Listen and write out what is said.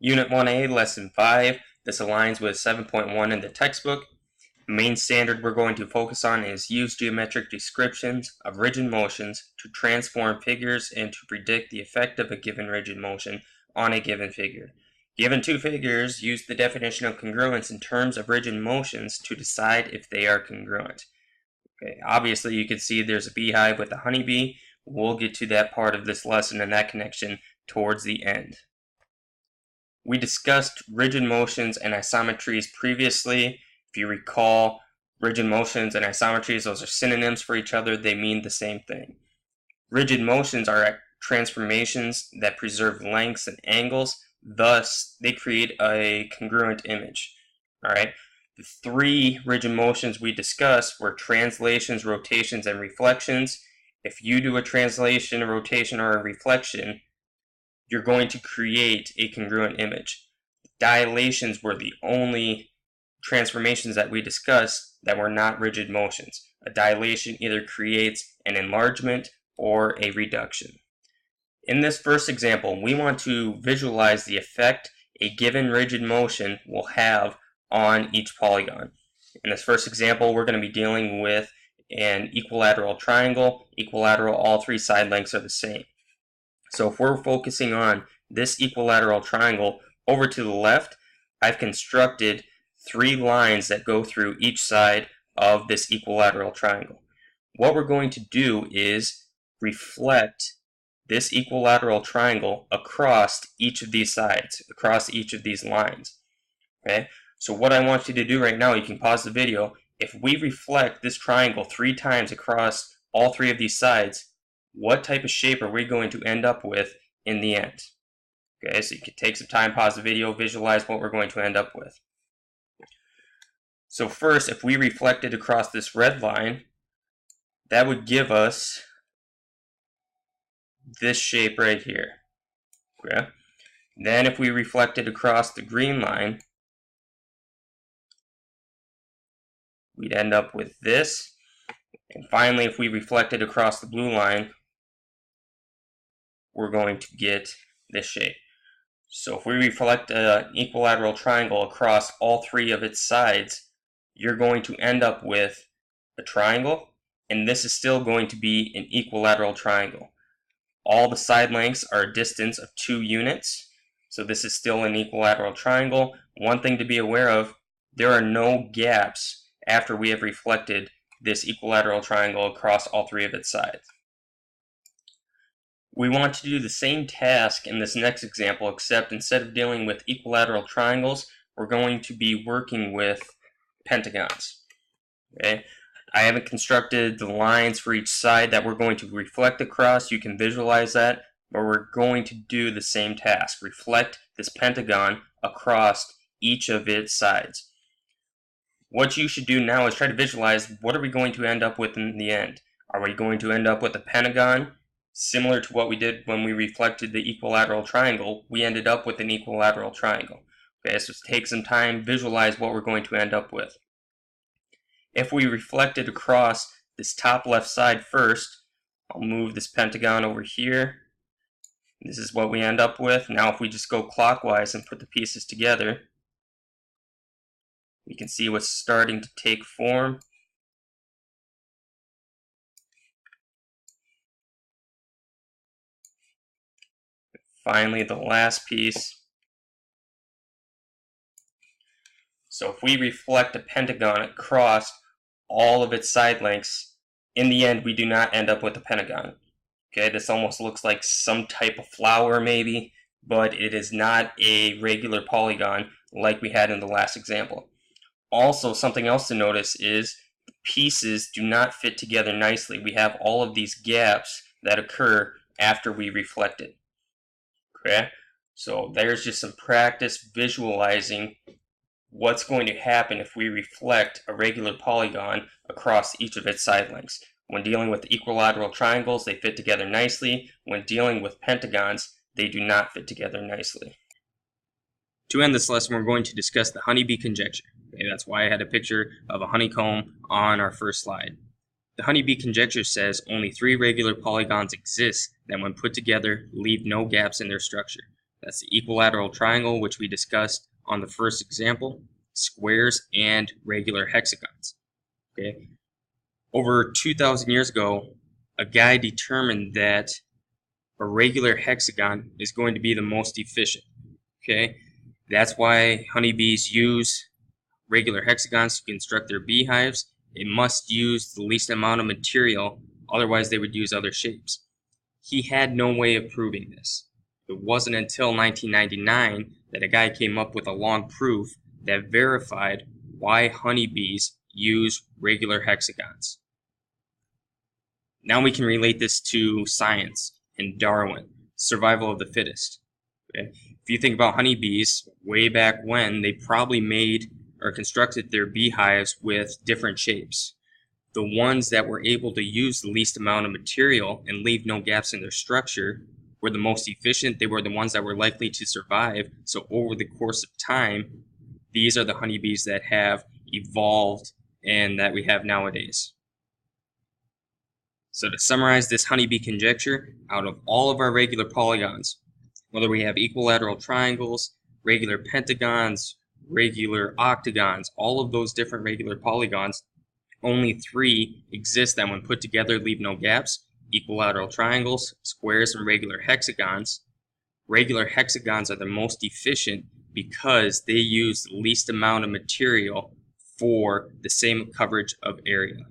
Unit 1A, Lesson 5. This aligns with 7.1 in the textbook. The main standard we're going to focus on is use geometric descriptions of rigid motions to transform figures and to predict the effect of a given rigid motion on a given figure. Given two figures, use the definition of congruence in terms of rigid motions to decide if they are congruent. Okay, obviously you can see there's a beehive with a honeybee. We'll get to that part of this lesson and that connection towards the end. We discussed rigid motions and isometries previously. If you recall, rigid motions and isometries, those are synonyms for each other. They mean the same thing. Rigid motions are transformations that preserve lengths and angles. Thus, they create a congruent image. All right. The three rigid motions we discussed were translations, rotations, and reflections. If you do a translation, a rotation, or a reflection, you're going to create a congruent image. Dilations were the only transformations that we discussed that were not rigid motions. A dilation either creates an enlargement or a reduction. In this first example, we want to visualize the effect a given rigid motion will have on each polygon. In this first example, we're going to be dealing with an equilateral triangle. Equilateral, all three side lengths are the same. So if we're focusing on this equilateral triangle, over to the left, I've constructed three lines that go through each side of this equilateral triangle. What we're going to do is reflect this equilateral triangle across each of these sides, across each of these lines. Okay? So what I want you to do right now, you can pause the video. If we reflect this triangle 3 times across all 3 of these sides, what type of shape are we going to end up with in the end? Okay, so you can take some time, pause the video, visualize what we're going to end up with. So first, if we reflected across this red line, that would give us this shape right here. Okay? Then if we reflected across the green line, we'd end up with this. And finally, if we reflected across the blue line, we're going to get this shape. So if we reflect an equilateral triangle across all 3 of its sides, you're going to end up with a triangle, and this is still going to be an equilateral triangle. All the side lengths are a distance of 2 units, so this is still an equilateral triangle. One thing to be aware of, there are no gaps after we have reflected this equilateral triangle across all 3 of its sides. We want to do the same task in this next example, except instead of dealing with equilateral triangles, we're going to be working with pentagons. Okay? I haven't constructed the lines for each side that we're going to reflect across. You can visualize that, but we're going to do the same task. Reflect this pentagon across each of its sides. What you should do now is try to visualize what are we going to end up with in the end. Are we going to end up with a pentagon? Similar to what we did when we reflected the equilateral triangle, we ended up with an equilateral triangle. Okay, so take some time, visualize what we're going to end up with. If we reflected across this top left side first, I'll move this pentagon over here. This is what we end up with. Now if we just go clockwise and put the pieces together, we can see what's starting to take form. Finally, the last piece. So if we reflect a pentagon across all of its side lengths, in the end we do not end up with a pentagon. Okay, this almost looks like some type of flower maybe, but it is not a regular polygon like we had in the last example. Also, something else to notice is the pieces do not fit together nicely. We have all of these gaps that occur after we reflect it. Okay, so there's just some practice visualizing what's going to happen if we reflect a regular polygon across each of its side lengths. When dealing with equilateral triangles, they fit together nicely. When dealing with pentagons, they do not fit together nicely. To end this lesson, we're going to discuss the honeybee conjecture. Okay, that's why I had a picture of a honeycomb on our first slide. The honeybee conjecture says only 3 regular polygons exist that when put together leave no gaps in their structure. That's the equilateral triangle, which we discussed on the first example, squares, and regular hexagons. Okay. Over 2,000 years ago, a guy determined that a regular hexagon is going to be the most efficient. Okay. That's why honeybees use regular hexagons to construct their beehives. It must use the least amount of material, otherwise they would use other shapes. He had no way of proving this. It wasn't until 1999 that a guy came up with a long proof that verified why honeybees use regular hexagons. Now we can relate this to science and Darwin, survival of the fittest. Okay? If you think about honeybees, way back when, they probably made or constructed their beehives with different shapes. The ones that were able to use the least amount of material and leave no gaps in their structure were the most efficient. They were the ones that were likely to survive. So over the course of time, these are the honeybees that have evolved and that we have nowadays. So to summarize this honeybee conjecture, out of all of our regular polygons, whether we have equilateral triangles, regular pentagons, regular octagons, all of those different regular polygons, only 3 exist that when put together leave no gaps: equilateral triangles, squares, and regular hexagons. Regular hexagons are the most efficient because they use the least amount of material for the same coverage of area.